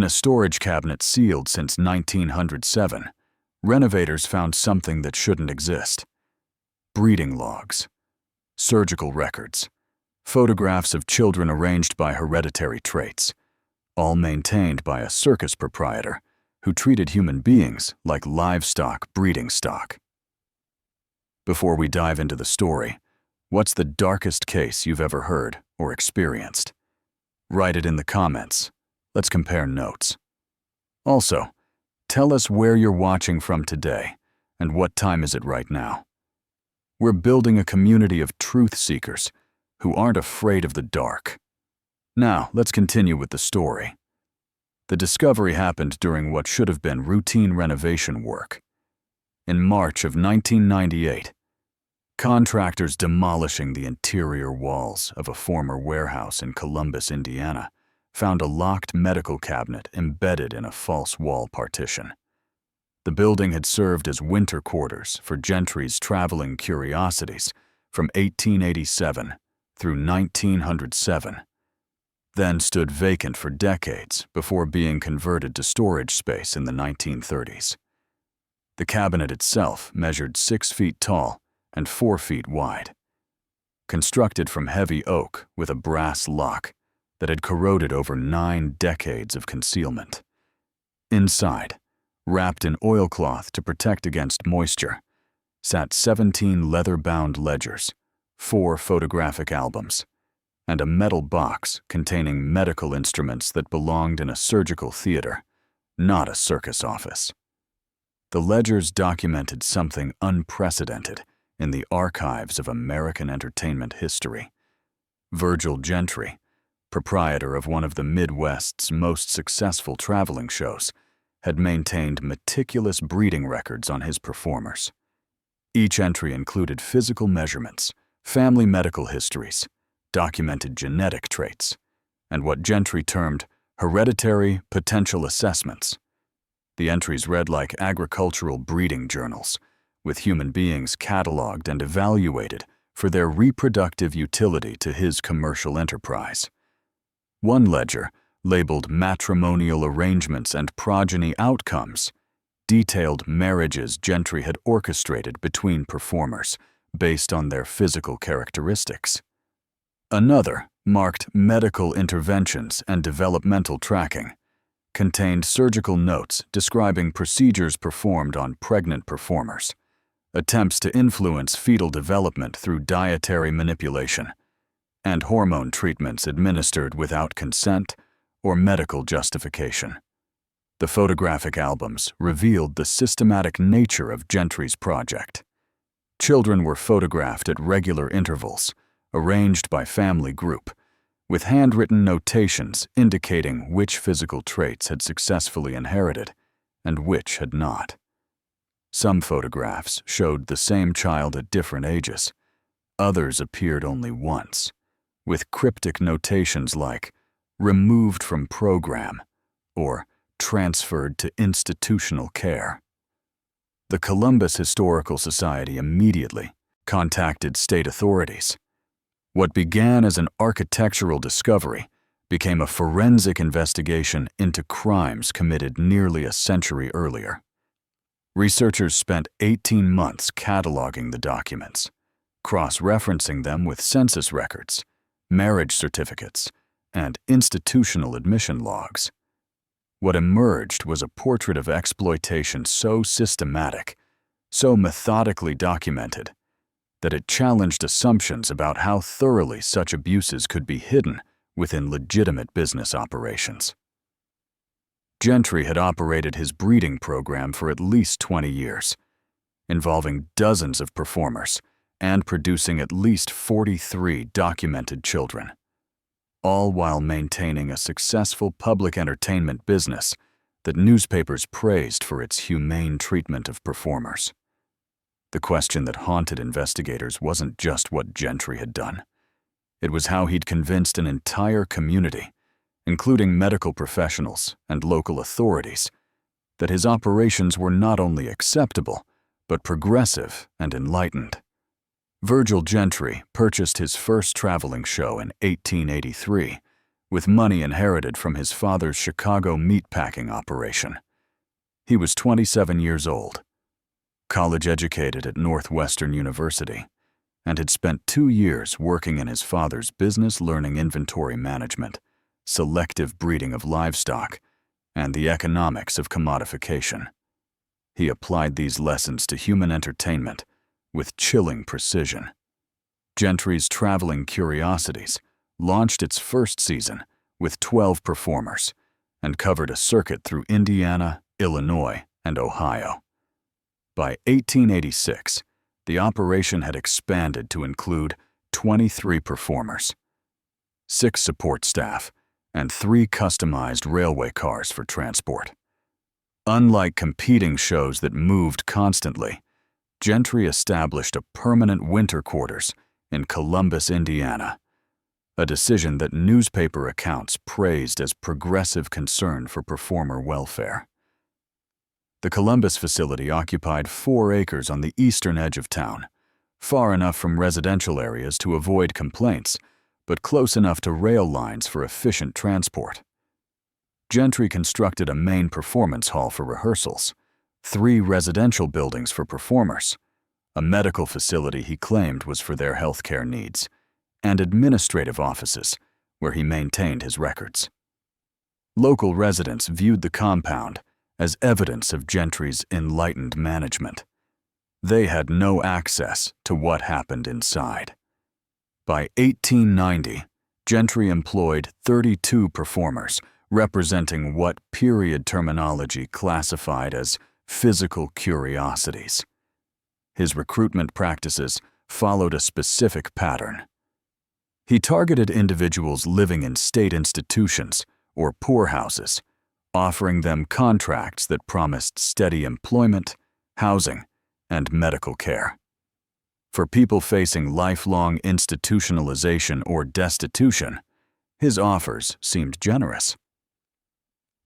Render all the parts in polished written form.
a storage cabinet sealed since 1907, renovators found something that shouldn't exist. Breeding logs, surgical records, photographs of children arranged by hereditary traits, all maintained by a circus proprietor who treated human beings like livestock breeding stock. Before we dive into the story, what's the darkest case you've ever heard or experienced? Write it in the comments. Let's compare notes. Also, tell us where you're watching from today and what time is it right now. We're building a community of truth seekers who aren't afraid of the dark. Now, let's continue with the story. The discovery happened during what should have been routine renovation work. In March of 1998, contractors demolishing the interior walls of a former warehouse in Columbus, Indiana, found a locked medical cabinet embedded in a false wall partition. The building had served as winter quarters for Gentry's traveling curiosities from 1887 through 1907, then stood vacant for decades before being converted to storage space in the 1930s. The cabinet itself measured 6 feet tall and 4 feet wide. Constructed from heavy oak with a brass lock that had corroded over 9 decades of concealment. Inside, wrapped in oilcloth to protect against moisture, sat 17 leather-bound ledgers, 4 photographic albums, and a metal box containing medical instruments that belonged in a surgical theater, not a circus office. The ledgers documented something unprecedented in the archives of American entertainment history. Virgil Gentry, proprietor of one of the Midwest's most successful traveling shows, had maintained meticulous breeding records on his performers. Each entry included physical measurements, family medical histories, documented genetic traits, and what Gentry termed hereditary potential assessments. The entries read like agricultural breeding journals, with human beings cataloged and evaluated for their reproductive utility to his commercial enterprise. One ledger, labeled Matrimonial Arrangements and Progeny Outcomes, detailed marriages Gentry had orchestrated between performers based on their physical characteristics. Another, marked Medical Interventions and Developmental Tracking, contained surgical notes describing procedures performed on pregnant performers, attempts to influence fetal development through dietary manipulation, and hormone treatments administered without consent or medical justification. The photographic albums revealed the systematic nature of Gentry's project. Children were photographed at regular intervals, arranged by family group, with handwritten notations indicating which physical traits had successfully inherited and which had not. Some photographs showed the same child at different ages. Others appeared only once, with cryptic notations like removed from program or transferred to institutional care. The Columbus Historical Society immediately contacted state authorities. What began as an architectural discovery became a forensic investigation into crimes committed nearly a century earlier. Researchers spent 18 months cataloging the documents, cross-referencing them with census records, marriage certificates, and institutional admission logs. What emerged was a portrait of exploitation so systematic, so methodically documented, that it challenged assumptions about how thoroughly such abuses could be hidden within legitimate business operations. Gentry had operated his breeding program for at least 20 years, involving dozens of performers and producing at least 43 documented children, all while maintaining a successful public entertainment business that newspapers praised for its humane treatment of performers. The question that haunted investigators wasn't just what Gentry had done. It was how he'd convinced an entire community, including medical professionals and local authorities, that his operations were not only acceptable, but progressive and enlightened. Virgil Gentry purchased his first traveling show in 1883 with money inherited from his father's Chicago meatpacking operation. He was 27 years old, college-educated at Northwestern University, and had spent 2 years working in his father's business learning inventory management, selective breeding of livestock, and the economics of commodification. He applied these lessons to human entertainment with chilling precision. Gentry's Traveling Curiosities launched its first season with 12 performers and covered a circuit through Indiana, Illinois, and Ohio. By 1886, the operation had expanded to include 23 performers, 6 support staff, and 3 customized railway cars for transport. Unlike competing shows that moved constantly, Gentry established a permanent winter quarters in Columbus, Indiana, a decision that newspaper accounts praised as progressive concern for performer welfare. The Columbus facility occupied 4 acres on the eastern edge of town, far enough from residential areas to avoid complaints, but close enough to rail lines for efficient transport. Gentry constructed a main performance hall for rehearsals, 3 residential buildings for performers, a medical facility he claimed was for their healthcare needs, and administrative offices where he maintained his records. Local residents viewed the compound as evidence of Gentry's enlightened management. They had no access to what happened inside. By 1890, Gentry employed 32 performers, representing what period terminology classified as physical curiosities. His recruitment practices followed a specific pattern. He targeted individuals living in state institutions or poorhouses, offering them contracts that promised steady employment, housing, and medical care. For people facing lifelong institutionalization or destitution, his offers seemed generous.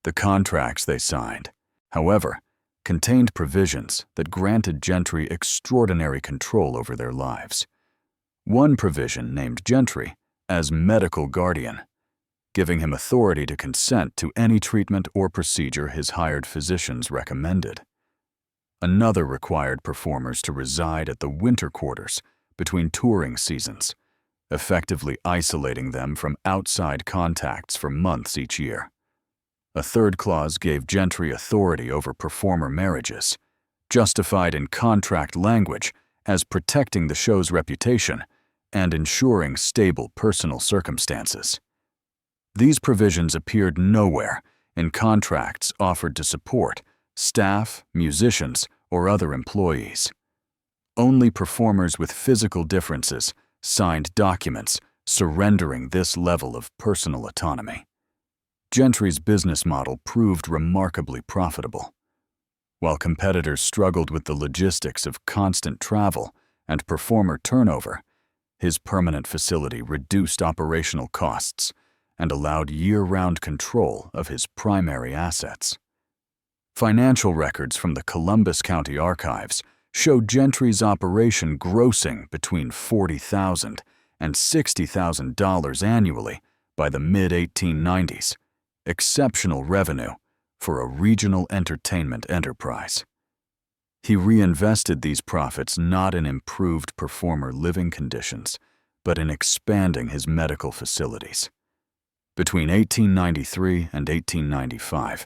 The contracts they signed, however, contained provisions that granted Gentry extraordinary control over their lives. One provision named Gentry as medical guardian, giving him authority to consent to any treatment or procedure his hired physicians recommended. Another required performers to reside at the winter quarters between touring seasons, effectively isolating them from outside contacts for months each year. A third clause gave Gentry authority over performer marriages, justified in contract language as protecting the show's reputation and ensuring stable personal circumstances. These provisions appeared nowhere in contracts offered to support staff, musicians, or other employees. Only performers with physical differences signed documents surrendering this level of personal autonomy. Gentry's business model proved remarkably profitable. While competitors struggled with the logistics of constant travel and performer turnover, his permanent facility reduced operational costs and allowed year-round control of his primary assets. Financial records from the Columbus County Archives show Gentry's operation grossing between $40,000 and $60,000 annually by the mid-1890s, exceptional revenue for a regional entertainment enterprise. He reinvested these profits not in improved performer living conditions, but in expanding his medical facilities. Between 1893 and 1895,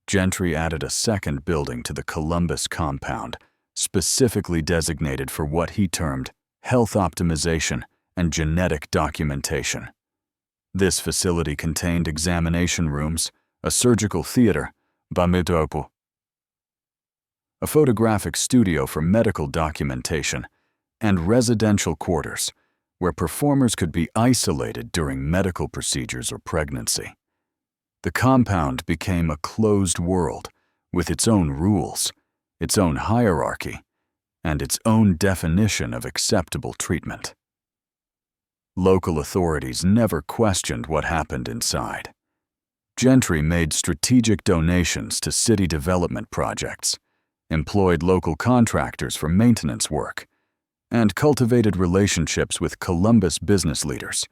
Gentry added a second building to the Columbus compound, specifically designated for what he termed health optimization and genetic documentation. This facility contained examination rooms, a surgical theater, a photographic studio for medical documentation, and residential quarters, where performers could be isolated during medical procedures or pregnancy. The compound became a closed world with its own rules, its own hierarchy, and its own definition of acceptable treatment. Local authorities never questioned what happened inside. Gentry made strategic donations to city development projects, employed local contractors for maintenance work, and cultivated relationships with Columbus business leaders,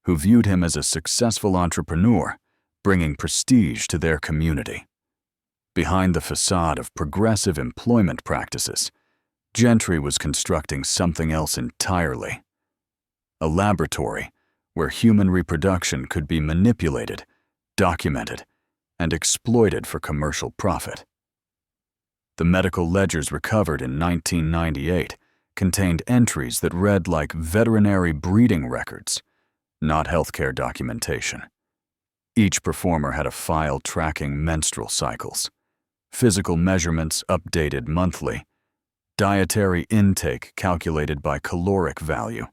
who viewed him as a successful entrepreneur, bringing prestige to their community. Behind the facade of progressive employment practices, Gentry was constructing something else entirely. A laboratory where human reproduction could be manipulated, documented, and exploited for commercial profit. The medical ledgers recovered in 1998 contained entries that read like veterinary breeding records, not healthcare documentation. Each performer had a file tracking menstrual cycles, physical measurements updated monthly, dietary intake calculated by caloric value,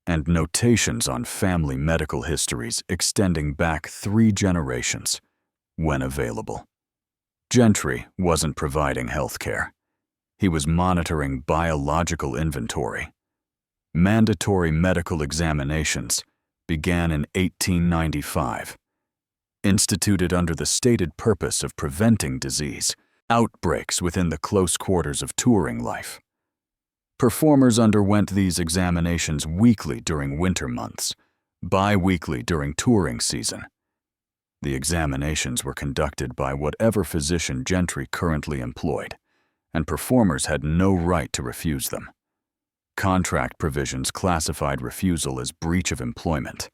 and notations on family medical histories extending back 3 generations, when available. Gentry wasn't providing healthcare. He was monitoring biological inventory. Mandatory medical examinations began in 1895, instituted under the stated purpose of preventing disease, outbreaks within the close quarters of touring life. Performers underwent these examinations weekly during winter months, bi-weekly during touring season. The examinations were conducted by whatever physician Gentry currently employed, and performers had no right to refuse them. Contract provisions classified refusal as breach of employment,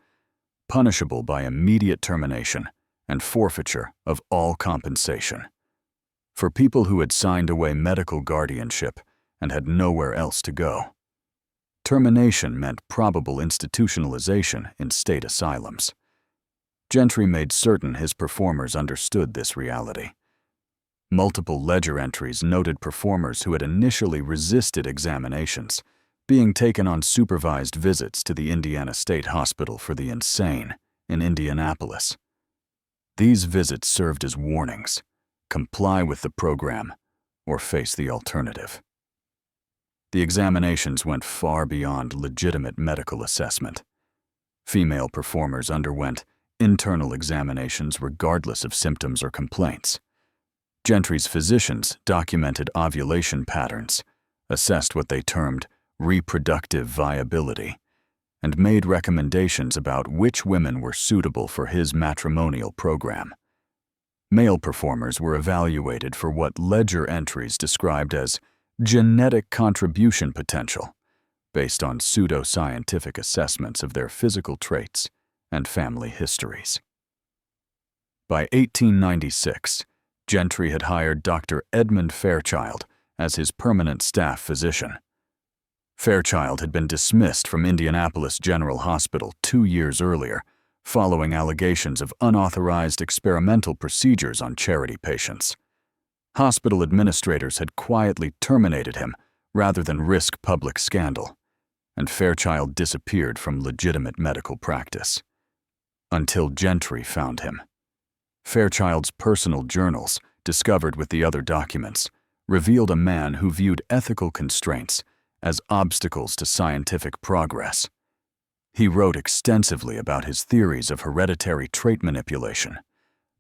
punishable by immediate termination and forfeiture of all compensation. For people who had signed away medical guardianship and had nowhere else to go, termination meant probable institutionalization in state asylums. Gentry made certain his performers understood this reality. Multiple ledger entries noted performers who had initially resisted examinations being taken on supervised visits to the Indiana State Hospital for the Insane in Indianapolis. These visits served as warnings: comply with the program or face the alternative. The examinations went far beyond legitimate medical assessment. Female performers underwent internal examinations regardless of symptoms or complaints. Gentry's physicians documented ovulation patterns, assessed what they termed reproductive viability, and made recommendations about which women were suitable for his matrimonial program. Male performers were evaluated for what ledger entries described as genetic contribution potential, based on pseudo-scientific assessments of their physical traits and family histories. By 1896, Gentry had hired Dr. Edwin Fairchild as his permanent staff physician. Fairchild had been dismissed from Indianapolis General Hospital 2 years earlier, following allegations of unauthorized experimental procedures on charity patients. Hospital administrators had quietly terminated him rather than risk public scandal, and Fairchild disappeared from legitimate medical practice. Until Gentry found him. Fairchild's personal journals, discovered with the other documents, revealed a man who viewed ethical constraints as obstacles to scientific progress. He wrote extensively about his theories of hereditary trait manipulation,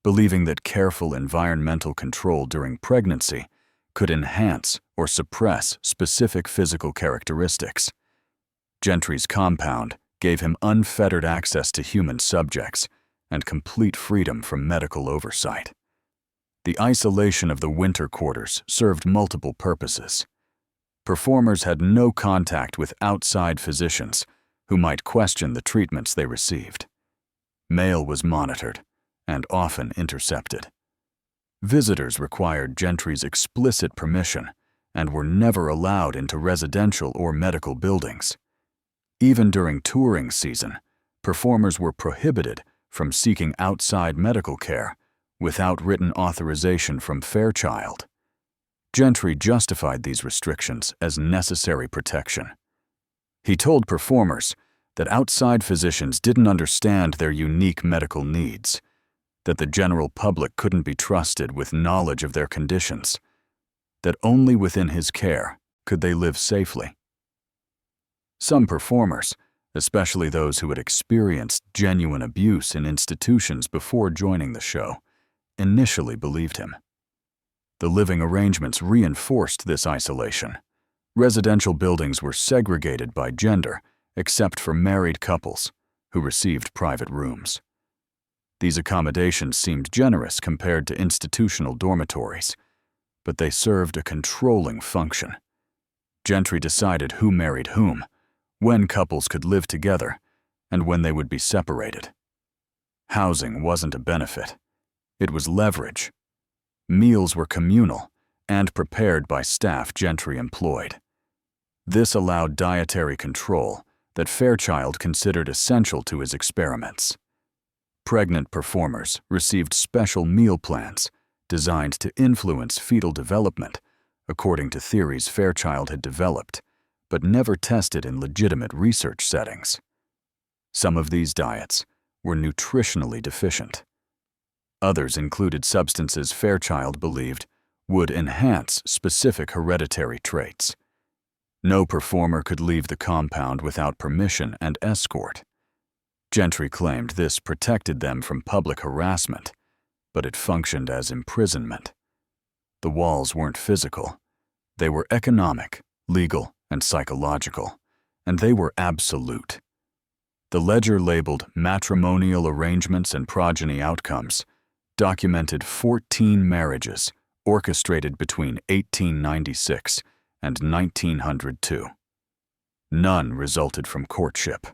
believing that careful environmental control during pregnancy could enhance or suppress specific physical characteristics. Gentry's compound gave him unfettered access to human subjects and complete freedom from medical oversight. The isolation of the winter quarters served multiple purposes. Performers had no contact with outside physicians who might question the treatments they received. Mail was monitored and often intercepted. Visitors required Gentry's explicit permission and were never allowed into residential or medical buildings. Even during touring season, performers were prohibited from seeking outside medical care without written authorization from Fairchild. Gentry justified these restrictions as necessary protection. He told performers that outside physicians didn't understand their unique medical needs, that the general public couldn't be trusted with knowledge of their conditions, that only within his care could they live safely. Some performers, especially those who had experienced genuine abuse in institutions before joining the show, initially believed him. The living arrangements reinforced this isolation. Residential buildings were segregated by gender, except for married couples, who received private rooms. These accommodations seemed generous compared to institutional dormitories, but they served a controlling function. Gentry decided who married whom, when couples could live together, and when they would be separated. Housing wasn't a benefit. It was leverage. Meals were communal and prepared by staff Gentry employed. This allowed dietary control that Fairchild considered essential to his experiments. Pregnant performers received special meal plans designed to influence fetal development, according to theories Fairchild had developed, but never tested in legitimate research settings. Some of these diets were nutritionally deficient. Others included substances Fairchild believed would enhance specific hereditary traits. No performer could leave the compound without permission and escort. Gentry claimed this protected them from public harassment, but it functioned as imprisonment. The walls weren't physical. They were economic, legal, and psychological, and they were absolute. The ledger labeled Matrimonial Arrangements and Progeny Outcomes documented 14 marriages orchestrated between 1896 and 1902. None resulted from courtship.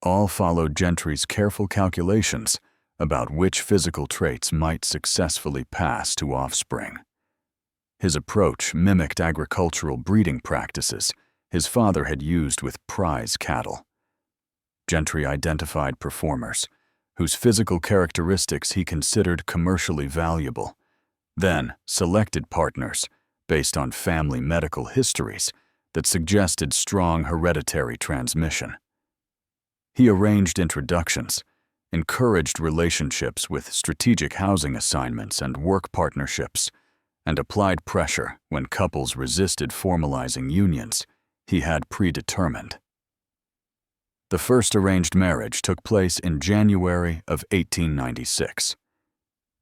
All followed Gentry's careful calculations about which physical traits might successfully pass to offspring. His approach mimicked agricultural breeding practices his father had used with prize cattle. Gentry identified performers whose physical characteristics he considered commercially valuable, then selected partners based on family medical histories that suggested strong hereditary transmission. He arranged introductions, encouraged relationships with strategic housing assignments and work partnerships, and applied pressure when couples resisted formalizing unions he had predetermined. The first arranged marriage took place in January of 1896.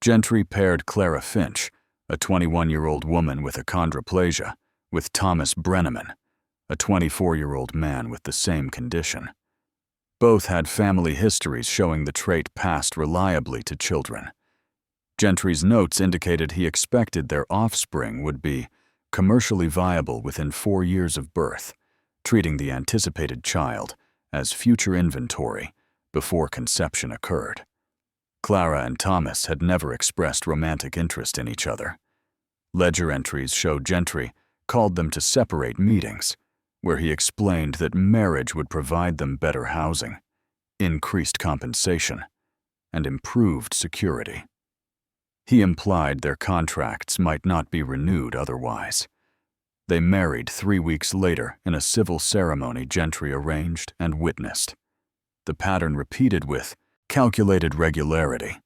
Gentry paired Clara Finch, a 21-year-old woman with achondroplasia, with Thomas Brenneman, a 24-year-old man with the same condition. Both had family histories showing the trait passed reliably to children. Gentry's notes indicated he expected their offspring would be commercially viable within 4 years of birth, treating the anticipated child as future inventory before conception occurred. Clara and Thomas had never expressed romantic interest in each other. Ledger entries show Gentry called them to separate meetings, where he explained that marriage would provide them better housing, increased compensation, and improved security. He implied their contracts might not be renewed otherwise. They married 3 weeks later in a civil ceremony Gentry arranged and witnessed. The pattern repeated with calculated regularity.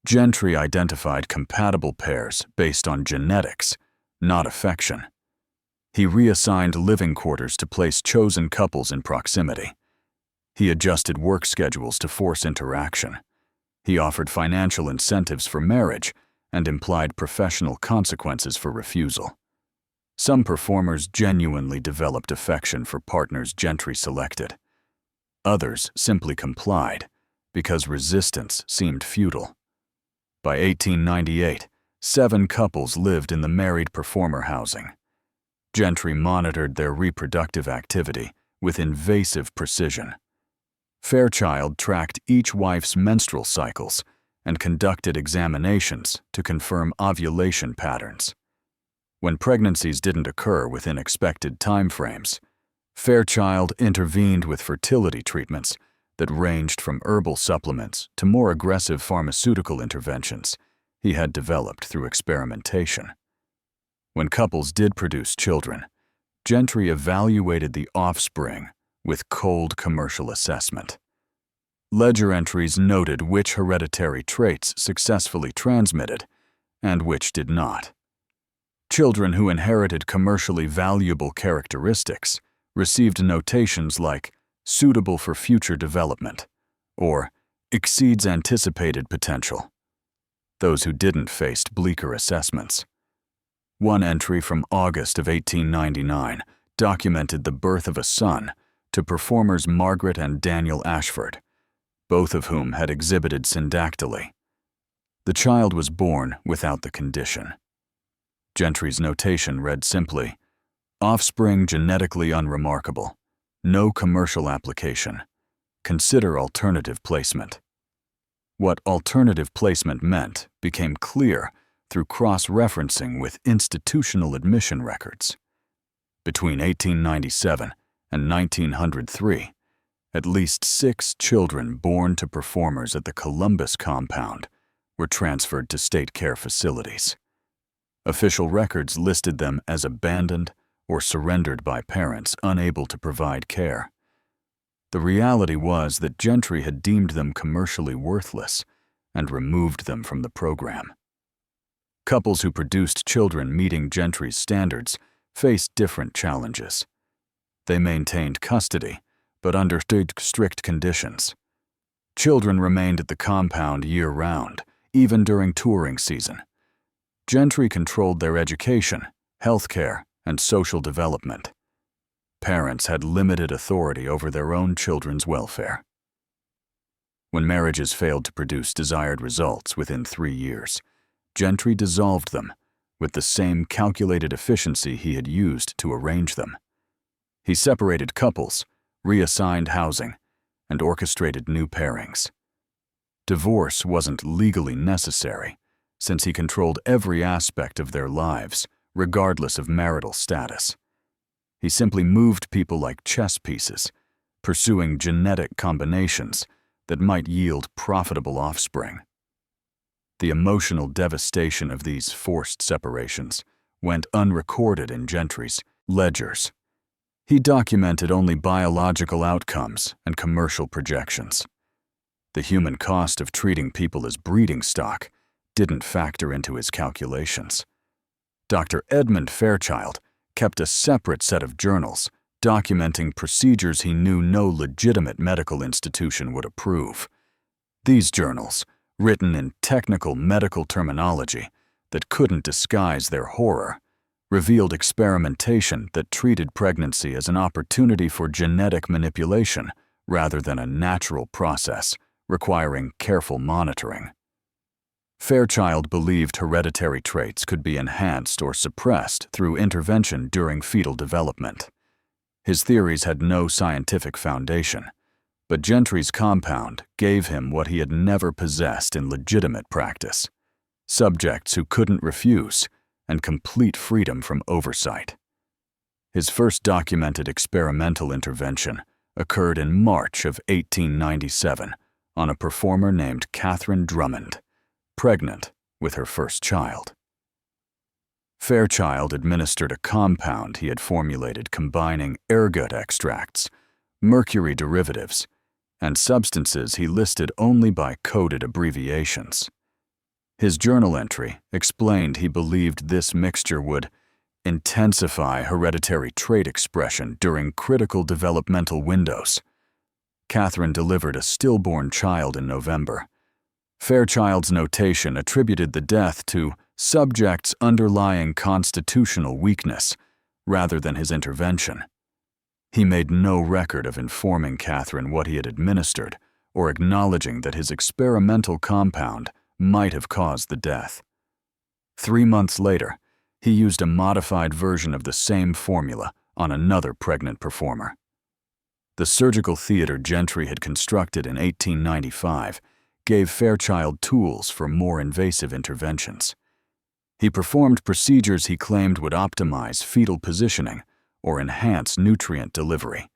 Gentry identified compatible pairs based on genetics, not affection. He reassigned living quarters to place chosen couples in proximity. He adjusted work schedules to force interaction. He offered financial incentives for marriage and implied professional consequences for refusal. Some performers genuinely developed affection for partners Gentry selected. Others simply complied because resistance seemed futile. By 1898, 7 couples lived in the married performer housing. Gentry monitored their reproductive activity with invasive precision. Fairchild tracked each wife's menstrual cycles and conducted examinations to confirm ovulation patterns. When pregnancies didn't occur within expected timeframes, Fairchild intervened with fertility treatments that ranged from herbal supplements to more aggressive pharmaceutical interventions he had developed through experimentation. When couples did produce children, Gentry evaluated the offspring with cold commercial assessment. Ledger entries noted which hereditary traits successfully transmitted and which did not. Children who inherited commercially valuable characteristics received notations like suitable for future development or exceeds anticipated potential. Those who didn't faced bleaker assessments. One entry from August of 1899 documented the birth of a son to performers Margaret and Daniel Ashford, both of whom had exhibited syndactyly. The child was born without the condition. Gentry's notation read simply, "Offspring genetically unremarkable. No commercial application. Consider alternative placement." What alternative placement meant became clear through cross-referencing with institutional admission records. Between 1897 and 1903, at least 6 children born to performers at the Columbus compound were transferred to state care facilities. Official records listed them as abandoned or surrendered by parents unable to provide care. The reality was that Gentry had deemed them commercially worthless and removed them from the program. Couples who produced children meeting Gentry's standards faced different challenges. They maintained custody, but under strict conditions. Children remained at the compound year-round, even during touring season. Gentry controlled their education, health care, and social development. Parents had limited authority over their own children's welfare. When marriages failed to produce desired results within 3 years, Gentry dissolved them with the same calculated efficiency he had used to arrange them. He separated couples, reassigned housing, and orchestrated new pairings. Divorce wasn't legally necessary, since he controlled every aspect of their lives, regardless of marital status. He simply moved people like chess pieces, pursuing genetic combinations that might yield profitable offspring. The emotional devastation of these forced separations went unrecorded in Gentry's ledgers. He documented only biological outcomes and commercial projections. The human cost of treating people as breeding stock didn't factor into his calculations. Dr. Edmund Fairchild kept a separate set of journals documenting procedures he knew no legitimate medical institution would approve. These journals, written in technical medical terminology that couldn't disguise their horror, revealed experimentation that treated pregnancy as an opportunity for genetic manipulation rather than a natural process requiring careful monitoring. Fairchild believed hereditary traits could be enhanced or suppressed through intervention during fetal development. His theories had no scientific foundation, but Gentry's compound gave him what he had never possessed in legitimate practice: subjects who couldn't refuse and complete freedom from oversight. His first documented experimental intervention occurred in March of 1897 on a performer named Catherine Drummond, pregnant with her first child. Fairchild administered a compound he had formulated combining ergot extracts, mercury derivatives, and substances he listed only by coded abbreviations. His journal entry explained he believed this mixture would intensify hereditary trait expression during critical developmental windows. Catherine delivered a stillborn child in November. Fairchild's notation attributed the death to subject's underlying constitutional weakness rather than his intervention. He made no record of informing Catherine what he had administered or acknowledging that his experimental compound might have caused the death. 3 months later, he used a modified version of the same formula on another pregnant performer. The surgical theater Gentry had constructed in 1895 gave Fairchild tools for more invasive interventions. He performed procedures he claimed would optimize fetal positioning or enhance nutrient delivery,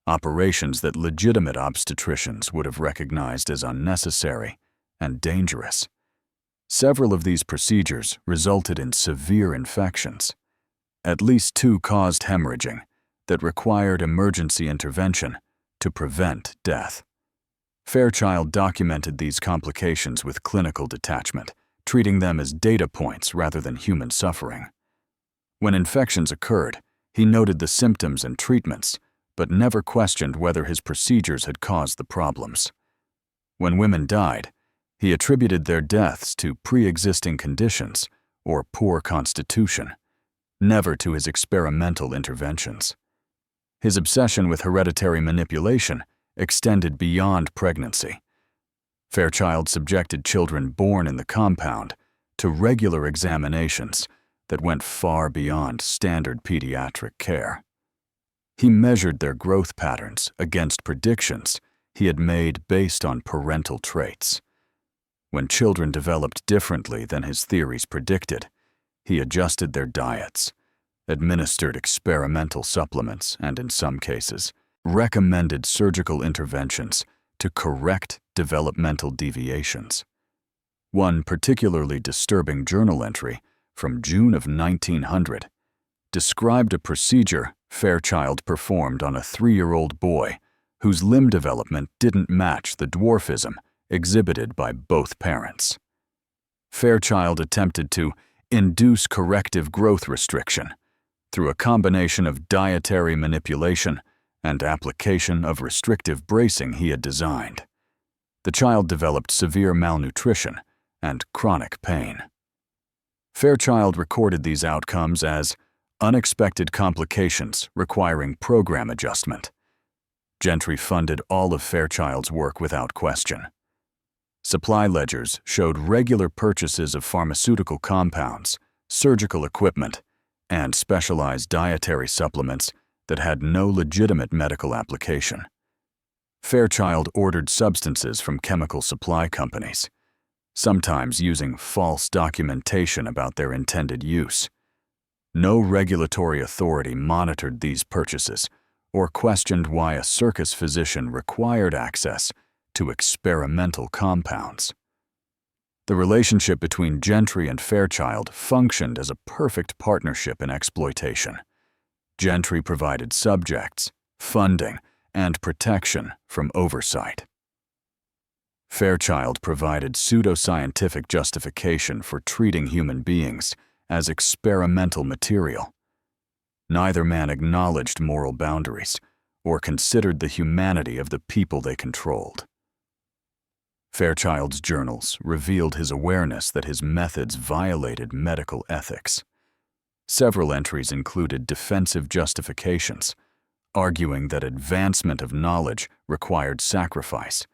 operations that legitimate obstetricians would have recognized as unnecessary and dangerous. Several of these procedures resulted in severe infections. At least 2 caused hemorrhaging that required emergency intervention to prevent death. Fairchild documented these complications with clinical detachment, treating them as data points rather than human suffering. When infections occurred, he noted the symptoms and treatments, but never questioned whether his procedures had caused the problems. When women died, he attributed their deaths to pre-existing conditions or poor constitution, never to his experimental interventions. His obsession with hereditary manipulation extended beyond pregnancy. Fairchild subjected children born in the compound to regular examinations that went far beyond standard pediatric care. He measured their growth patterns against predictions he had made based on parental traits. When children developed differently than his theories predicted, he adjusted their diets, administered experimental supplements, and in some cases, recommended surgical interventions to correct developmental deviations. One particularly disturbing journal entry from June of 1900 described a procedure Fairchild performed on a 3-year-old boy whose limb development didn't match the dwarfism exhibited by both parents. Fairchild attempted to induce corrective growth restriction through a combination of dietary manipulation and application of restrictive bracing he had designed. The child developed severe malnutrition and chronic pain. Fairchild recorded these outcomes as unexpected complications requiring program adjustment. Gentry funded all of Fairchild's work without question. Supply ledgers showed regular purchases of pharmaceutical compounds, surgical equipment, and specialized dietary supplements that had no legitimate medical application. Fairchild ordered substances from chemical supply companies, sometimes using false documentation about their intended use. No regulatory authority monitored these purchases or questioned why a circus physician required access to experimental compounds. The relationship between Gentry and Fairchild functioned as a perfect partnership in exploitation. Gentry provided subjects, funding, and protection from oversight. Fairchild provided pseudoscientific justification for treating human beings as experimental material. Neither man acknowledged moral boundaries or considered the humanity of the people they controlled. Fairchild's journals revealed his awareness that his methods violated medical ethics. Several entries included defensive justifications, arguing that advancement of knowledge required sacrifice,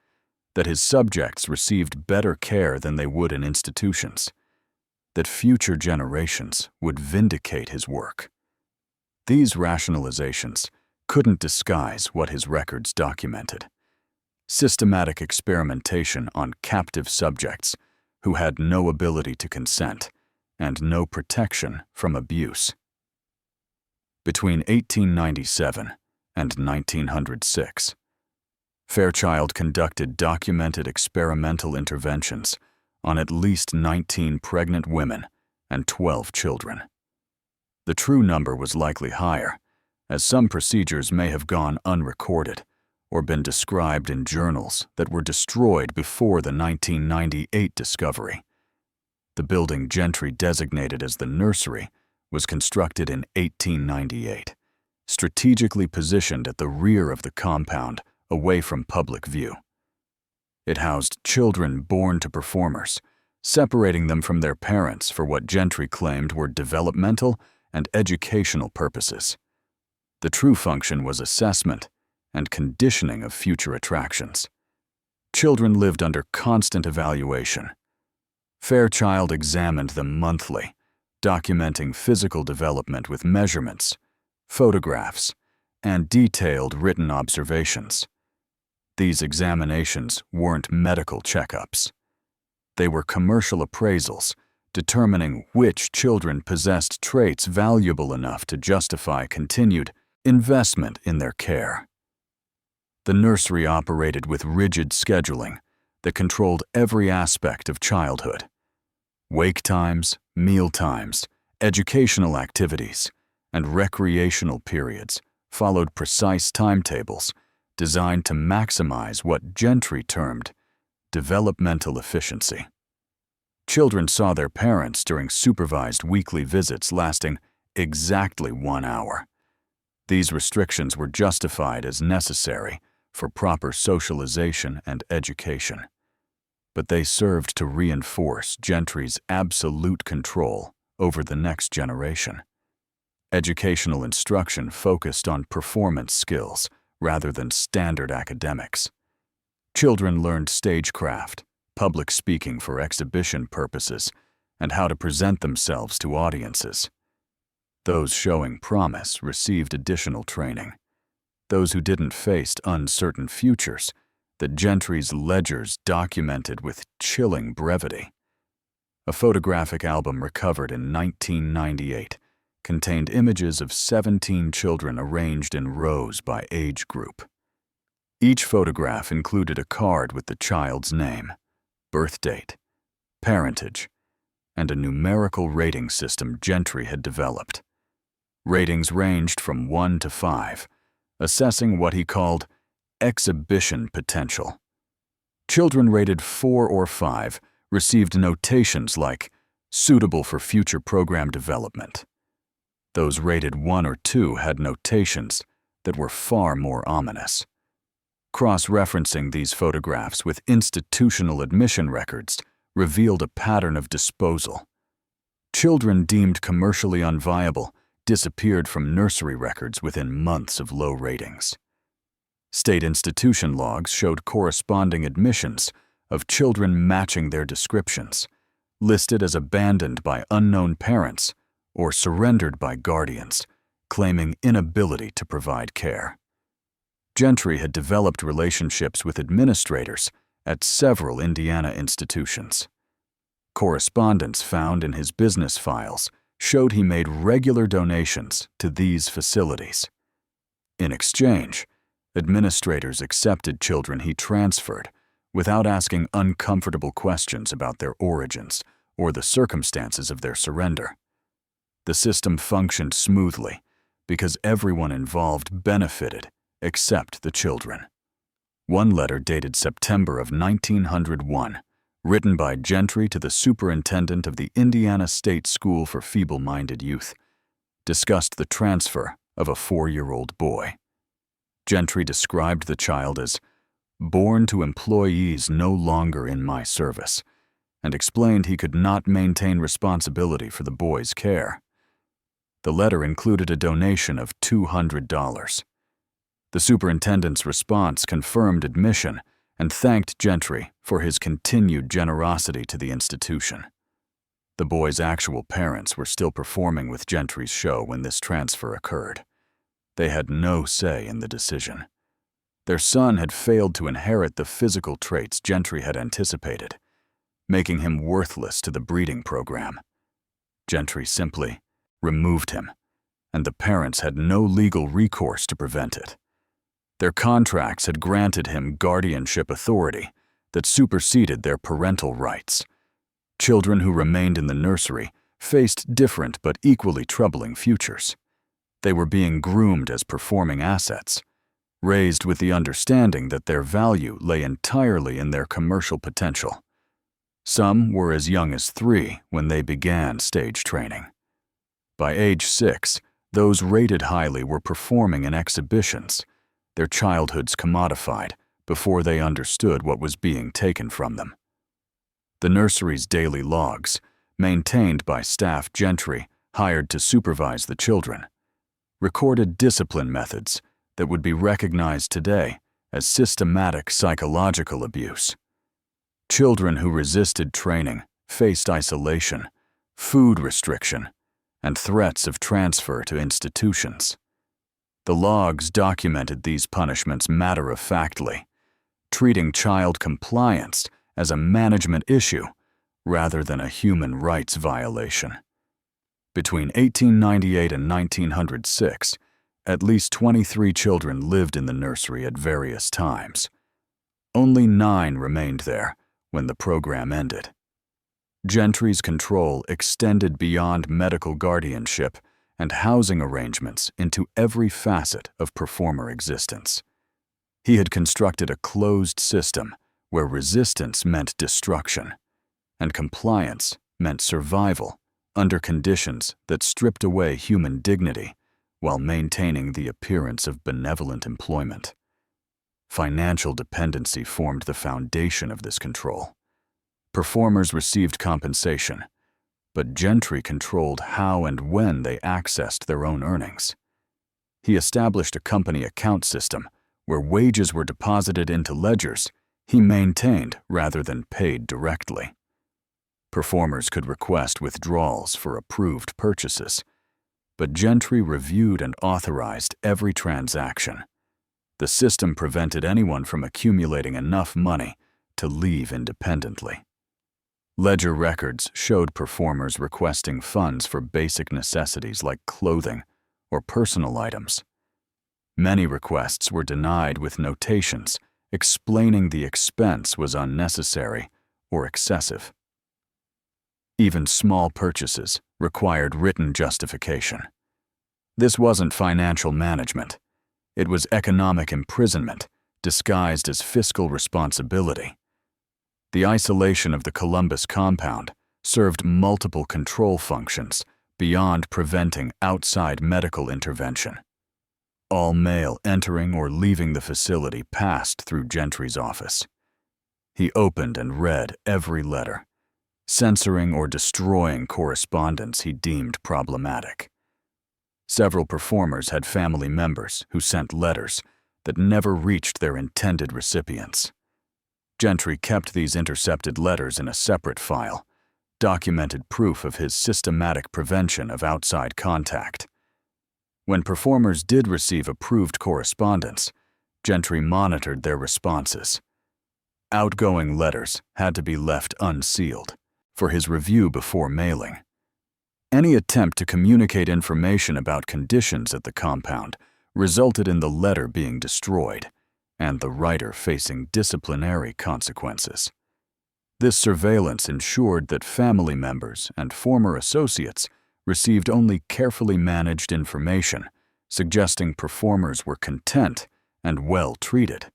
that his subjects received better care than they would in institutions, that future generations would vindicate his work. These rationalizations couldn't disguise what his records documented: systematic experimentation on captive subjects who had no ability to consent and no protection from abuse. Between 1897 and 1906, Fairchild conducted documented experimental interventions on at least 19 pregnant women and 12 children. The true number was likely higher, as some procedures may have gone unrecorded or been described in journals that were destroyed before the 1998 discovery. The building Gentry designated as the nursery was constructed in 1898, strategically positioned at the rear of the compound, away from public view. It housed children born to performers, separating them from their parents for what Gentry claimed were developmental and educational purposes. The true function was assessment and conditioning of future attractions. Children lived under constant evaluation. Fairchild examined them monthly, documenting physical development with measurements, photographs, and detailed written observations. These examinations weren't medical checkups. They were commercial appraisals, determining which children possessed traits valuable enough to justify continued investment in their care. The nursery operated with rigid scheduling that controlled every aspect of childhood. Wake times, meal times, educational activities, and recreational periods followed precise timetables designed to maximize what Gentry termed developmental efficiency. Children saw their parents during supervised weekly visits lasting exactly 1 hour. These restrictions were justified as necessary for proper socialization and education, but they served to reinforce Gentry's absolute control over the next generation. Educational instruction focused on performance skills rather than standard academics. Children learned stagecraft, public speaking for exhibition purposes, and how to present themselves to audiences. Those showing promise received additional training. Those who didn't faced uncertain futures that Gentry's ledgers documented with chilling brevity. A photographic album recovered in 1998 contained images of 17 children arranged in rows by age group. Each photograph included a card with the child's name, birth date, parentage, and a numerical rating system Gentry had developed. Ratings ranged from 1 to 5, assessing what he called exhibition potential. Children rated 4 or 5 received notations like suitable for future program development. Those rated 1 or 2 had notations that were far more ominous. Cross-referencing these photographs with institutional admission records revealed a pattern of disposal. Children deemed commercially unviable disappeared from nursery records within months of low ratings. State institution logs showed corresponding admissions of children matching their descriptions, listed as abandoned by unknown parents or surrendered by guardians, claiming inability to provide care. Gentry had developed relationships with administrators at several Indiana institutions. Correspondence found in his business files showed he made regular donations to these facilities. In exchange, administrators accepted children he transferred without asking uncomfortable questions about their origins or the circumstances of their surrender. The system functioned smoothly because everyone involved benefited except the children. One letter dated September of 1901, written by Gentry to the superintendent of the Indiana State School for Feeble-Minded Youth, discussed the transfer of a 4-year-old boy. Gentry described the child as born to employees no longer in my service, and explained he could not maintain responsibility for the boy's care. The letter included a donation of $200. The superintendent's response confirmed admission and thanked Gentry for his continued generosity to the institution. The boy's actual parents were still performing with Gentry's show when this transfer occurred. They had no say in the decision. Their son had failed to inherit the physical traits Gentry had anticipated, making him worthless to the breeding program. Gentry simply removed him, and the parents had no legal recourse to prevent it. Their contracts had granted him guardianship authority that superseded their parental rights. Children who remained in the nursery faced different but equally troubling futures. They were being groomed as performing assets, raised with the understanding that their value lay entirely in their commercial potential. Some were as young as 3 when they began stage training. By age 6, those rated highly were performing in exhibitions, their childhoods commodified before they understood what was being taken from them. The nursery's daily logs, maintained by staff Gentry hired to supervise the children, recorded discipline methods that would be recognized today as systematic psychological abuse. Children who resisted training faced isolation, food restriction, and threats of transfer to institutions. The logs documented these punishments matter-of-factly, treating child compliance as a management issue rather than a human rights violation. Between 1898 and 1906, at least 23 children lived in the nursery at various times. Only 9 remained there when the program ended. Gentry's control extended beyond medical guardianship and housing arrangements into every facet of performer existence. He had constructed a closed system where resistance meant destruction, and compliance meant survival under conditions that stripped away human dignity while maintaining the appearance of benevolent employment. Financial dependency formed the foundation of this control. Performers received compensation, but Gentry controlled how and when they accessed their own earnings. He established a company account system where wages were deposited into ledgers he maintained rather than paid directly. Performers could request withdrawals for approved purchases, but Gentry reviewed and authorized every transaction. The system prevented anyone from accumulating enough money to leave independently. Ledger records showed performers requesting funds for basic necessities like clothing or personal items. Many requests were denied with notations explaining the expense was unnecessary or excessive. Even small purchases required written justification. This wasn't financial management. It was economic imprisonment disguised as fiscal responsibility. The isolation of the Columbus compound served multiple control functions beyond preventing outside medical intervention. All mail entering or leaving the facility passed through Gentry's office. He opened and read every letter, censoring or destroying correspondence he deemed problematic. Several performers had family members who sent letters that never reached their intended recipients. Gentry kept these intercepted letters in a separate file, documented proof of his systematic prevention of outside contact. When performers did receive approved correspondence, Gentry monitored their responses. Outgoing letters had to be left unsealed for his review before mailing. Any attempt to communicate information about conditions at the compound resulted in the letter being destroyed and the writer facing disciplinary consequences. This surveillance ensured that family members and former associates received only carefully managed information, suggesting performers were content and well treated.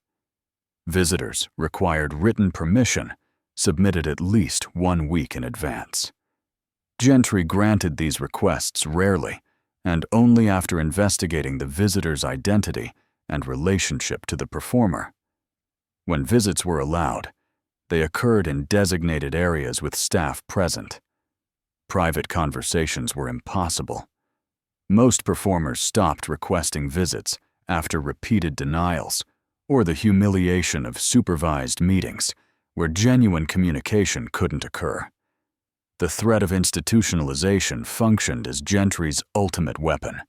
Visitors required written permission, submitted at least 1 week in advance. Gentry granted these requests rarely, and only after investigating the visitor's identity and relationship to the performer. When visits were allowed, they occurred in designated areas with staff present. Private conversations were impossible. Most performers stopped requesting visits after repeated denials or the humiliation of supervised meetings where genuine communication couldn't occur. The threat of institutionalization functioned as Gentry's ultimate weapon.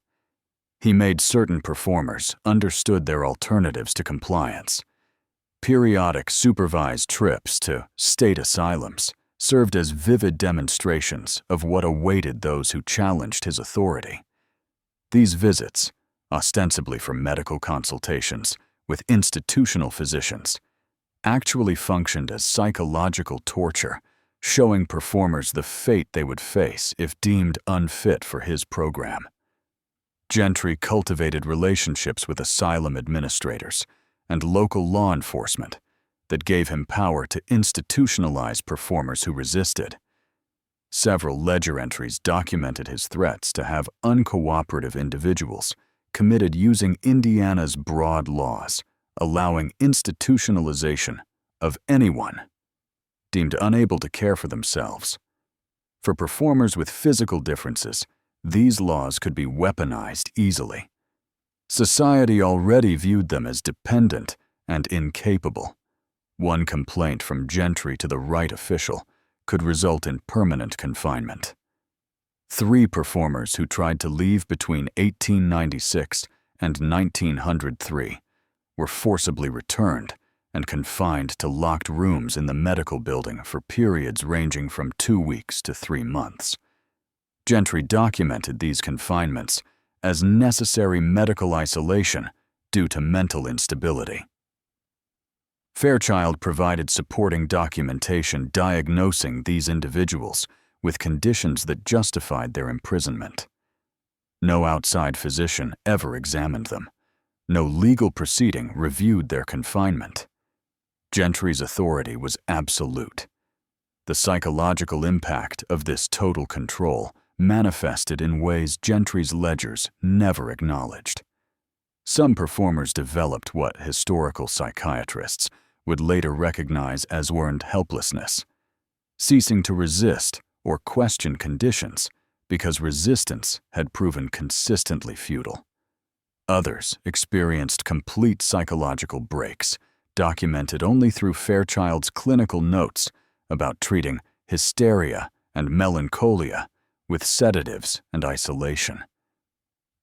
He made certain performers understood their alternatives to compliance. Periodic supervised trips to state asylums served as vivid demonstrations of what awaited those who challenged his authority. These visits, ostensibly for medical consultations with institutional physicians, actually functioned as psychological torture, showing performers the fate they would face if deemed unfit for his program. Gentry cultivated relationships with asylum administrators and local law enforcement that gave him power to institutionalize performers who resisted. Several ledger entries documented his threats to have uncooperative individuals committed using Indiana's broad laws, allowing institutionalization of anyone deemed unable to care for themselves. For performers with physical differences, these laws could be weaponized easily. Society already viewed them as dependent and incapable. One complaint from Gentry to the right official could result in permanent confinement. 3 performers who tried to leave between 1896 and 1903 were forcibly returned and confined to locked rooms in the medical building for periods ranging from 2 weeks to 3 months. Gentry documented these confinements as necessary medical isolation due to mental instability. Fairchild provided supporting documentation diagnosing these individuals with conditions that justified their imprisonment. No outside physician ever examined them. No legal proceeding reviewed their confinement. Gentry's authority was absolute. The psychological impact of this total control manifested in ways Gentry's ledgers never acknowledged. Some performers developed what historical psychiatrists would later recognize as learned helplessness, ceasing to resist or question conditions because resistance had proven consistently futile. Others experienced complete psychological breaks, documented only through Fairchild's clinical notes about treating hysteria and melancholia with sedatives and isolation.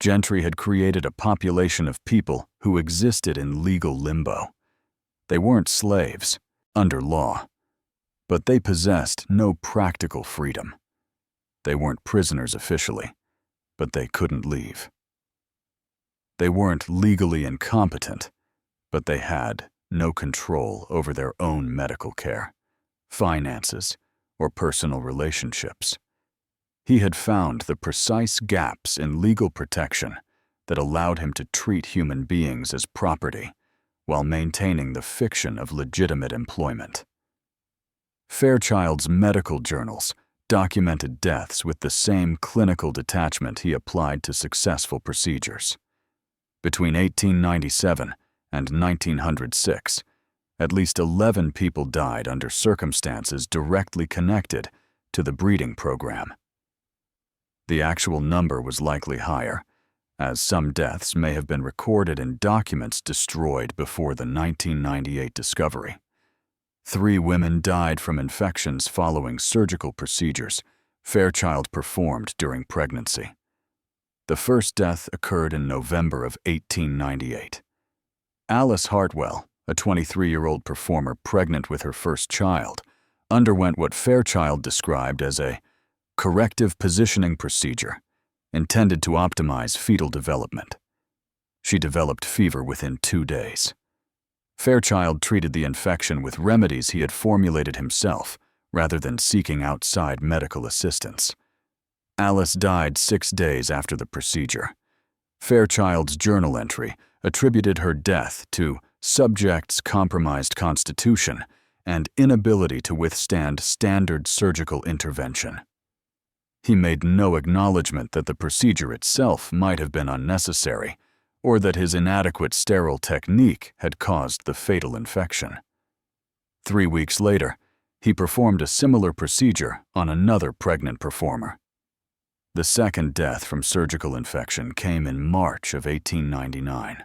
Gentry had created a population of people who existed in legal limbo. They weren't slaves, under law, but they possessed no practical freedom. They weren't prisoners officially, but they couldn't leave. They weren't legally incompetent, but they had no control over their own medical care, finances, or personal relationships. He had found the precise gaps in legal protection that allowed him to treat human beings as property while maintaining the fiction of legitimate employment. Fairchild's medical journals documented deaths with the same clinical detachment he applied to successful procedures. Between 1897 and 1906, at least 11 people died under circumstances directly connected to the breeding program. The actual number was likely higher, as some deaths may have been recorded in documents destroyed before the 1998 discovery. 3 women died from infections following surgical procedures Fairchild performed during pregnancy. The first death occurred in November of 1898. Alice Hartwell, a 23-year-old performer pregnant with her first child, underwent what Fairchild described as a corrective positioning procedure intended to optimize fetal development. She developed fever within 2 days. Fairchild treated the infection with remedies he had formulated himself rather than seeking outside medical assistance. Alice died 6 days after the procedure. Fairchild's journal entry attributed her death to subject's compromised constitution and inability to withstand standard surgical intervention. He made no acknowledgement that the procedure itself might have been unnecessary, or that his inadequate sterile technique had caused the fatal infection. 3 weeks later, he performed a similar procedure on another pregnant performer. The second death from surgical infection came in March of 1899.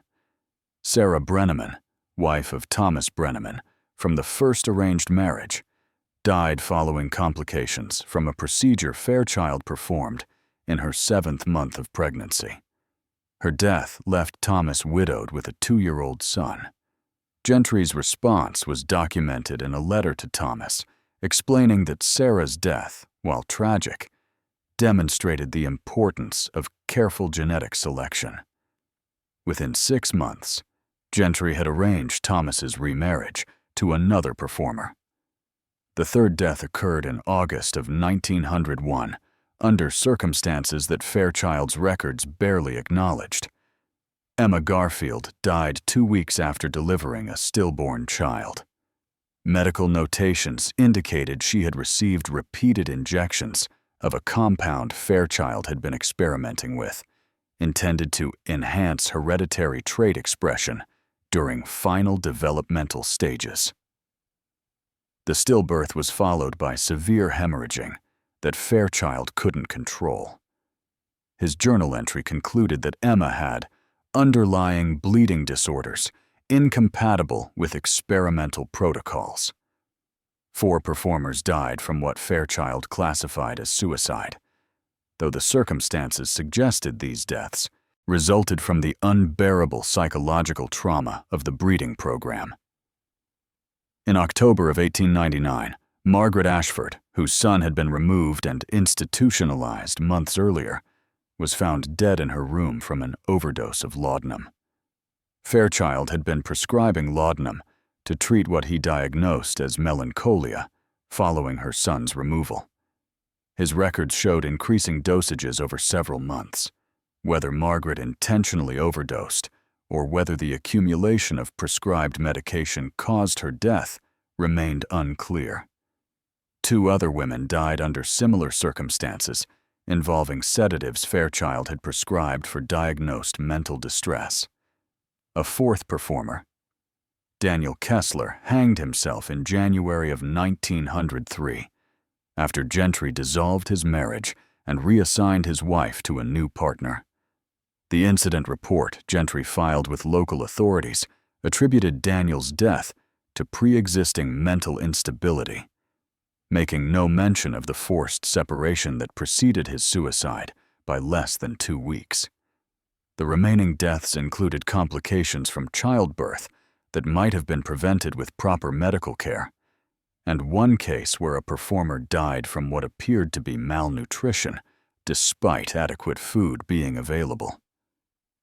Sarah Brenneman, wife of Thomas Brenneman, from the first arranged marriage, died following complications from a procedure Fairchild performed in her 7th month of pregnancy. Her death left Thomas widowed with a 2-year-old son. Gentry's response was documented in a letter to Thomas, explaining that Sarah's death, while tragic, demonstrated the importance of careful genetic selection. Within 6 months, Gentry had arranged Thomas's remarriage to another performer. The third death occurred in August of 1901, under circumstances that Fairchild's records barely acknowledged. Emma Garfield died 2 weeks after delivering a stillborn child. Medical notations indicated she had received repeated injections of a compound Fairchild had been experimenting with, intended to enhance hereditary trait expression during final developmental stages. The stillbirth was followed by severe hemorrhaging that Fairchild couldn't control. His journal entry concluded that Emma had underlying bleeding disorders incompatible with experimental protocols. 4 performers died from what Fairchild classified as suicide, though the circumstances suggested these deaths resulted from the unbearable psychological trauma of the breeding program. In October of 1899, Margaret Ashford, whose son had been removed and institutionalized months earlier, was found dead in her room from an overdose of laudanum. Fairchild had been prescribing laudanum to treat what he diagnosed as melancholia following her son's removal. His records showed increasing dosages over several months. Whether Margaret intentionally overdosed or whether the accumulation of prescribed medication caused her death remained unclear. 2 other women died under similar circumstances involving sedatives Fairchild had prescribed for diagnosed mental distress. A 4th performer, Daniel Kessler, hanged himself in January of 1903 after Gentry dissolved his marriage and reassigned his wife to a new partner. The incident report Gentry filed with local authorities attributed Daniel's death to pre-existing mental instability, making no mention of the forced separation that preceded his suicide by less than 2 weeks. The remaining deaths included complications from childbirth that might have been prevented with proper medical care, and one case where a performer died from what appeared to be malnutrition despite adequate food being available.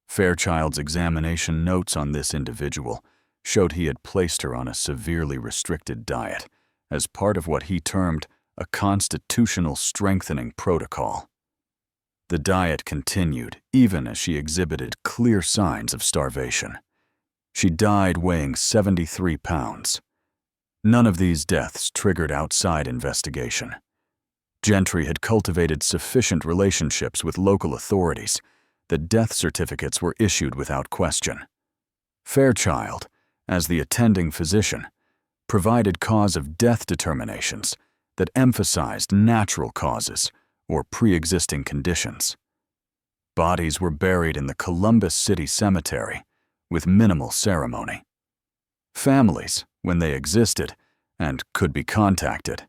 Fairchild's examination notes on this individual showed he had placed her on a severely restricted diet as part of what he termed a constitutional strengthening protocol. The diet continued even as she exhibited clear signs of starvation. She died weighing 73 pounds. None of these deaths triggered outside investigation. Gentry had cultivated sufficient relationships with local authorities that death certificates were issued without question. Fairchild, as the attending physician, provided cause of death determinations that emphasized natural causes or pre-existing conditions. Bodies were buried in the Columbus City Cemetery with minimal ceremony. Families, when they existed and could be contacted,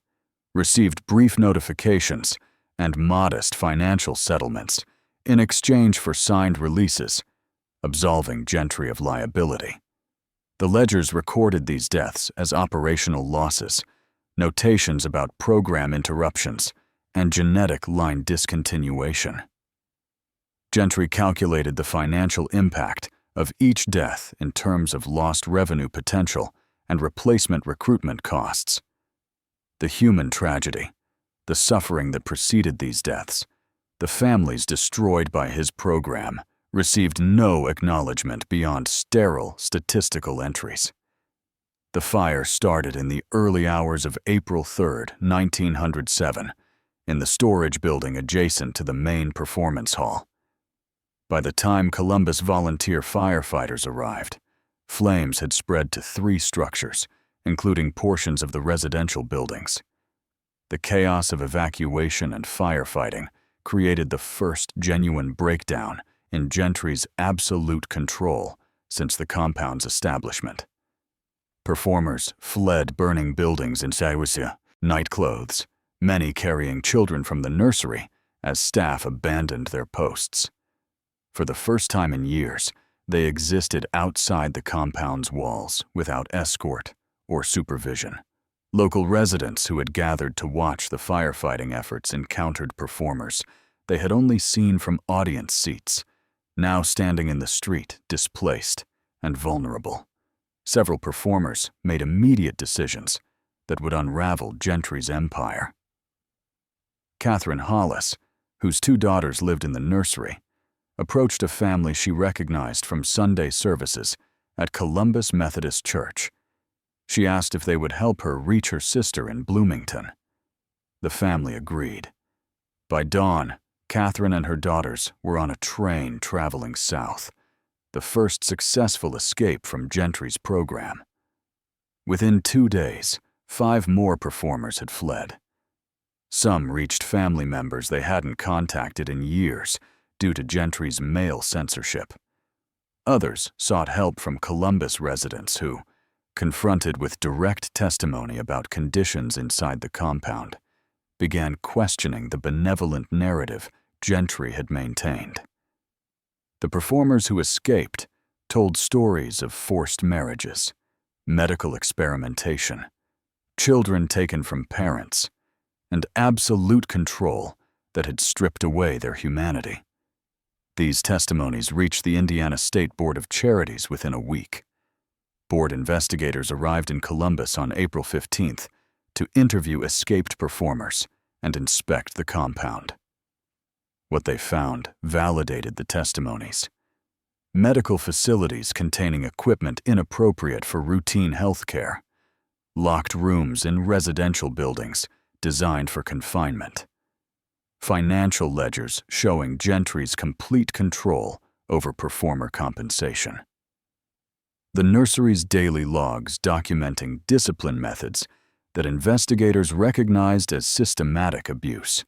received brief notifications and modest financial settlements in exchange for signed releases, absolving Gentry of liability. The ledgers recorded these deaths as operational losses, notations about program interruptions, and genetic line discontinuation. Gentry calculated the financial impact of each death in terms of lost revenue potential and replacement recruitment costs. The human tragedy, the suffering that preceded these deaths, the families destroyed by his program, received no acknowledgement beyond sterile statistical entries. The fire started in the early hours of April 3, 1907, in the storage building adjacent to the main performance hall. By the time Columbus volunteer firefighters arrived, flames had spread to 3 structures, including portions of the residential buildings. The chaos of evacuation and firefighting created the first genuine breakdown in Gentry's absolute control since the compound's establishment. Performers fled burning buildings in Circus, nightclothes, many carrying children from the nursery as staff abandoned their posts. For the first time in years, they existed outside the compound's walls without escort or supervision. Local residents who had gathered to watch the firefighting efforts encountered performers they had only seen from audience seats, now standing in the street, displaced and vulnerable. Several performers made immediate decisions that would unravel Gentry's empire. Catherine Hollis, whose 2 daughters lived in the nursery, approached a family she recognized from Sunday services at Columbus Methodist Church. She asked if they would help her reach her sister in Bloomington. The family agreed. By dawn, Catherine and her daughters were on a train traveling south, the first successful escape from Gentry's program. Within 2 days, 5 more performers had fled. Some reached family members they hadn't contacted in years due to Gentry's mail censorship. Others sought help from Columbus residents who, confronted with direct testimony about conditions inside the compound, began questioning the benevolent narrative Gentry had maintained. The performers who escaped told stories of forced marriages, medical experimentation, children taken from parents, and absolute control that had stripped away their humanity. These testimonies reached the Indiana State Board of Charities within a week. Board investigators arrived in Columbus on April 15th to interview escaped performers and inspect the compound. What they found validated the testimonies. Medical facilities containing equipment inappropriate for routine health care, locked rooms in residential buildings designed for confinement, financial ledgers showing Gentry's complete control over performer compensation. The nursery's daily logs documenting discipline methods that investigators recognized as systematic abuse.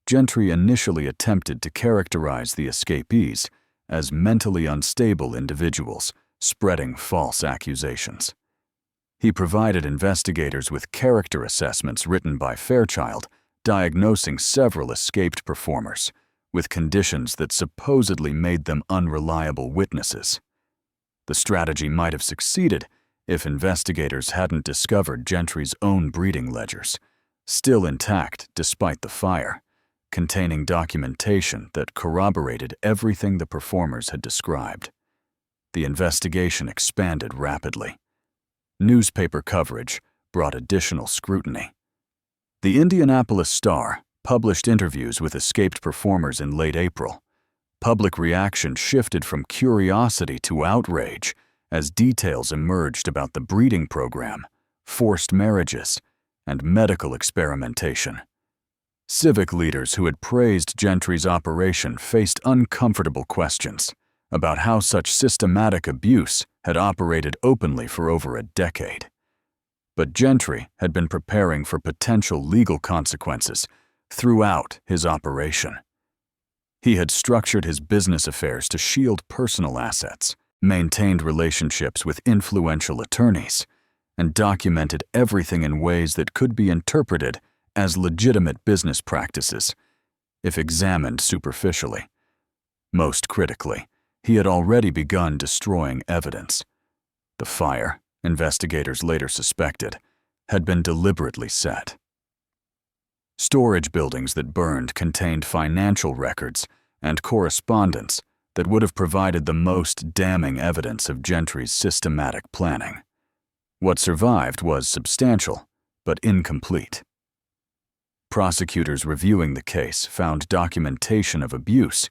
Gentry initially attempted to characterize the escapees as mentally unstable individuals spreading false accusations. He provided investigators with character assessments written by Fairchild, diagnosing several escaped performers with conditions that supposedly made them unreliable witnesses. The strategy might have succeeded if investigators hadn't discovered Gentry's own breeding ledgers, still intact despite the fire, containing documentation that corroborated everything the performers had described. The investigation expanded rapidly. Newspaper coverage brought additional scrutiny. The Indianapolis Star published interviews with escaped performers in late April. Public reaction shifted from curiosity to outrage as details emerged about the breeding program, forced marriages, and medical experimentation. Civic leaders who had praised Gentry's operation faced uncomfortable questions about how such systematic abuse had operated openly for over a decade. But Gentry had been preparing for potential legal consequences throughout his operation. He had structured his business affairs to shield personal assets, maintained relationships with influential attorneys, and documented everything in ways that could be interpreted as legitimate business practices, if examined superficially. Most critically, he had already begun destroying evidence. The fire, investigators later suspected, had been deliberately set. Storage buildings that burned contained financial records and correspondence that would have provided the most damning evidence of Gentry's systematic planning. What survived was substantial, but incomplete. Prosecutors reviewing the case found documentation of abuse,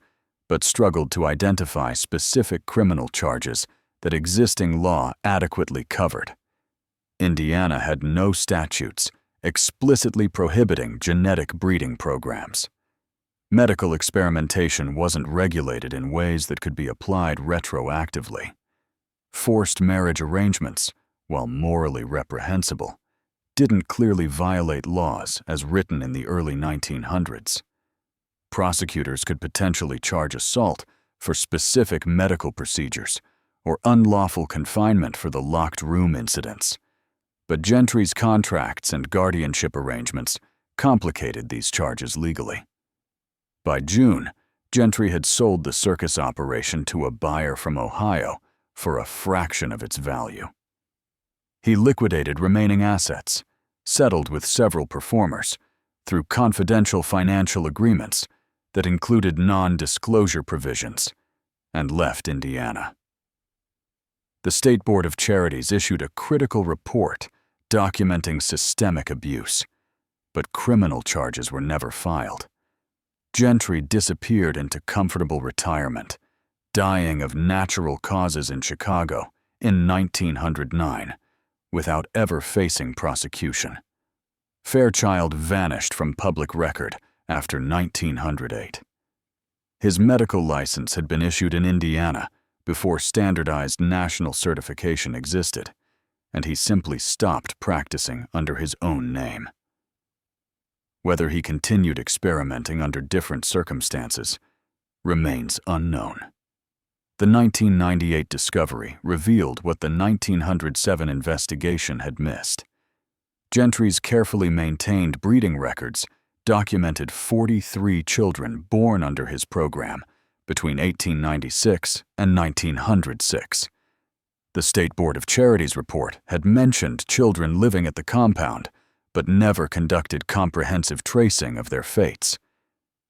but struggled to identify specific criminal charges that existing law adequately covered. Indiana had no statutes explicitly prohibiting genetic breeding programs. Medical experimentation wasn't regulated in ways that could be applied retroactively. Forced marriage arrangements, while morally reprehensible, didn't clearly violate laws as written in the early 1900s. Prosecutors could potentially charge assault for specific medical procedures or unlawful confinement for the locked room incidents. But Gentry's contracts and guardianship arrangements complicated these charges legally. By June, Gentry had sold the circus operation to a buyer from Ohio for a fraction of its value. He liquidated remaining assets, settled with several performers through confidential financial agreements that included non-disclosure provisions, and left Indiana. The State Board of Charities issued a critical report documenting systemic abuse, but criminal charges were never filed. Gentry disappeared into comfortable retirement, dying of natural causes in Chicago in 1909, without ever facing prosecution. Fairchild vanished from public record after 1908. His medical license had been issued in Indiana before standardized national certification existed, and he simply stopped practicing under his own name. Whether he continued experimenting under different circumstances remains unknown. The 1998 discovery revealed what the 1907 investigation had missed. Gentry's carefully maintained breeding records documented 43 children born under his program between 1896 and 1906. The State Board of Charities report had mentioned children living at the compound, but never conducted comprehensive tracing of their fates.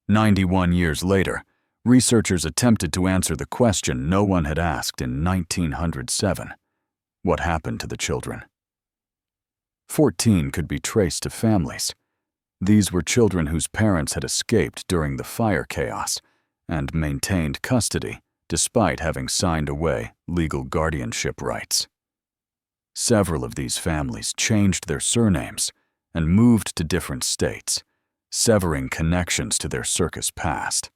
91 years later, researchers attempted to answer the question no one had asked in 1907. What happened to the children? 14 could be traced to families. These were children whose parents had escaped during the fire chaos and maintained custody despite having signed away legal guardianship rights. Several of these families changed their surnames and moved to different states, severing connections to their circus past.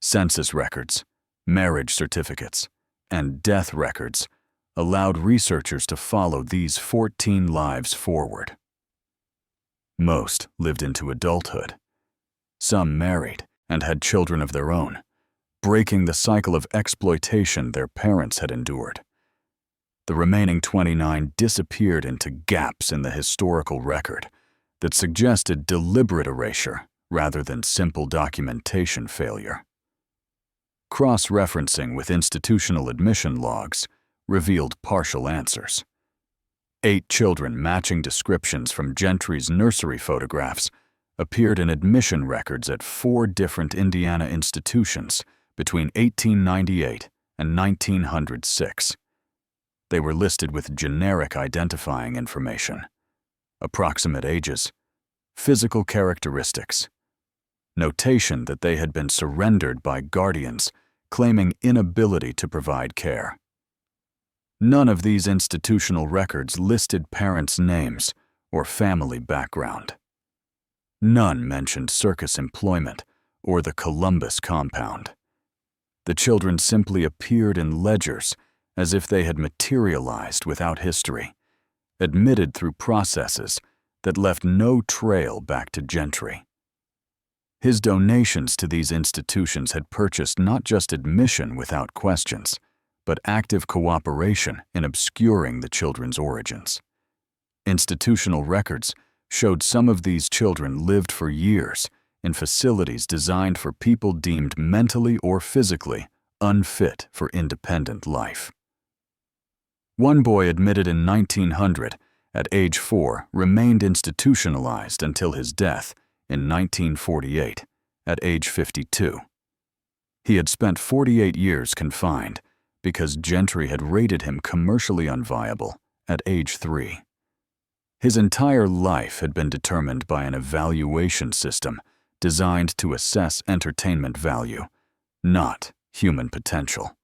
Census records, marriage certificates, and death records allowed researchers to follow these 14 lives forward. Most lived into adulthood. Some married and had children of their own, breaking the cycle of exploitation their parents had endured. The remaining 29 disappeared into gaps in the historical record that suggested deliberate erasure rather than simple documentation failure. Cross-referencing with institutional admission logs revealed partial answers. 8 children matching descriptions from Gentry's nursery photographs appeared in admission records at 4 different Indiana institutions between 1898 and 1906. They were listed with generic identifying information: approximate ages, physical characteristics, notation that they had been surrendered by guardians claiming inability to provide care. None of these institutional records listed parents' names or family background. None mentioned Circus employment or the Columbus compound. The children simply appeared in ledgers as if they had materialized without history, admitted through processes that left no trail back to Gentry. His donations to these institutions had purchased not just admission without questions, but active cooperation in obscuring the children's origins. Institutional records showed some of these children lived for years in facilities designed for people deemed mentally or physically unfit for independent life. One boy admitted in 1900, at age 4, remained institutionalized until his death in 1948, at age 52. He had spent 48 years confined because Gentry had rated him commercially unviable at age 3. His entire life had been determined by an evaluation system designed to assess entertainment value, not human potential.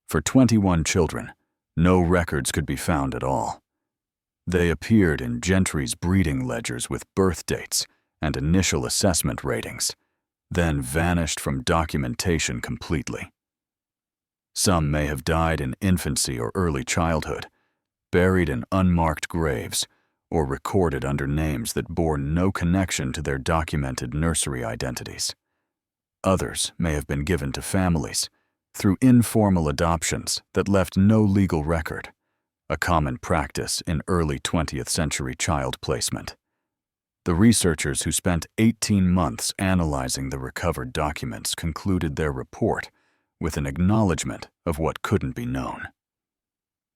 For 21 children, no records could be found at all. They appeared in Gentry's breeding ledgers with birth dates and initial assessment ratings, then vanished from documentation completely. Some may have died in infancy or early childhood, buried in unmarked graves, or recorded under names that bore no connection to their documented nursery identities. Others may have been given to families through informal adoptions that left no legal record, a common practice in early 20th century child placement. The researchers who spent 18 months analyzing the recovered documents concluded their report with an acknowledgement of what couldn't be known.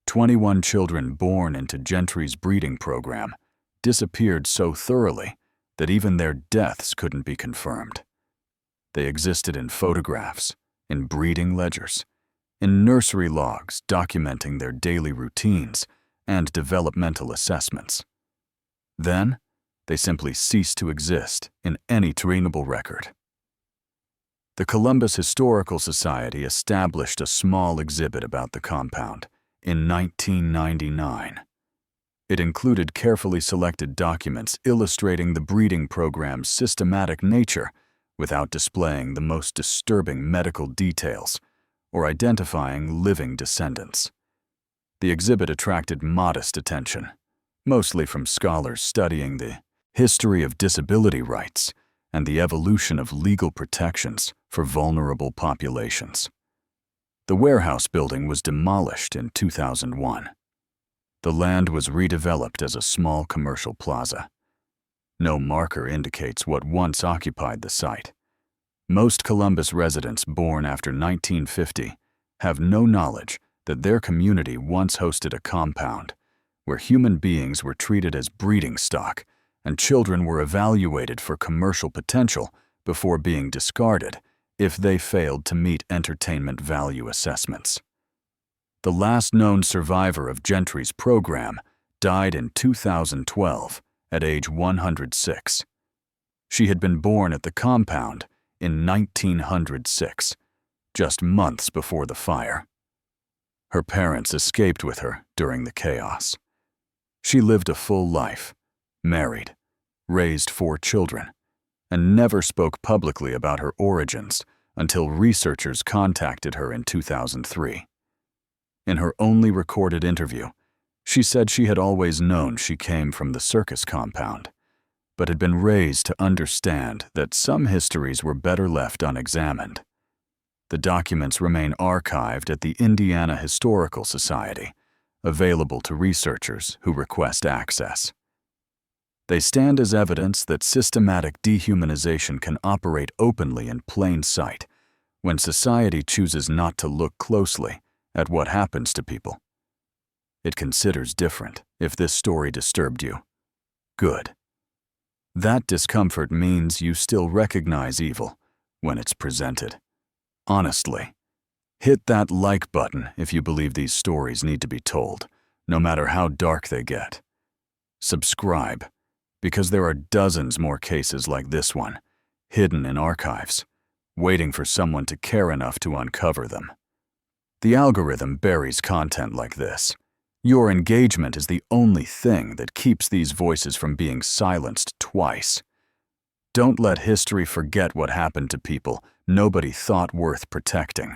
21 children born into Gentry's breeding program disappeared so thoroughly that even their deaths couldn't be confirmed. They existed in photographs, in breeding ledgers, in nursery logs documenting their daily routines and developmental assessments. Then, they simply ceased to exist in any trainable record. The Columbus Historical Society established a small exhibit about the compound in 1999. It included carefully selected documents illustrating the breeding program's systematic nature without displaying the most disturbing medical details or identifying living descendants. The exhibit attracted modest attention, mostly from scholars studying the history of disability rights and the evolution of legal protections for vulnerable populations. The warehouse building was demolished in 2001. The land was redeveloped as a small commercial plaza. No marker indicates what once occupied the site. Most Columbus residents born after 1950 have no knowledge that their community once hosted a compound where human beings were treated as breeding stock and children were evaluated for commercial potential before being discarded if they failed to meet entertainment value assessments. The last known survivor of Gentry's program died in 2012 at age 106. She had been born at the compound in 1906, just months before the fire. Her parents escaped with her during the chaos. She lived a full life, married, raised 4 children, and never spoke publicly about her origins until researchers contacted her in 2003. In her only recorded interview, she said she had always known she came from the Circus compound, but had been raised to understand that some histories were better left unexamined. The documents remain archived at the Indiana Historical Society, available to researchers who request access. They stand as evidence that systematic dehumanization can operate openly in plain sight when society chooses not to look closely at what happens to people. It considers different if this story disturbed you. Good. That discomfort means you still recognize evil when it's presented. Honestly, hit that like button if you believe these stories need to be told, no matter how dark they get. Subscribe, because there are dozens more cases like this one, hidden in archives, waiting for someone to care enough to uncover them. The algorithm buries content like this. Your engagement is the only thing that keeps these voices from being silenced twice. Don't let history forget what happened to people nobody thought worth protecting.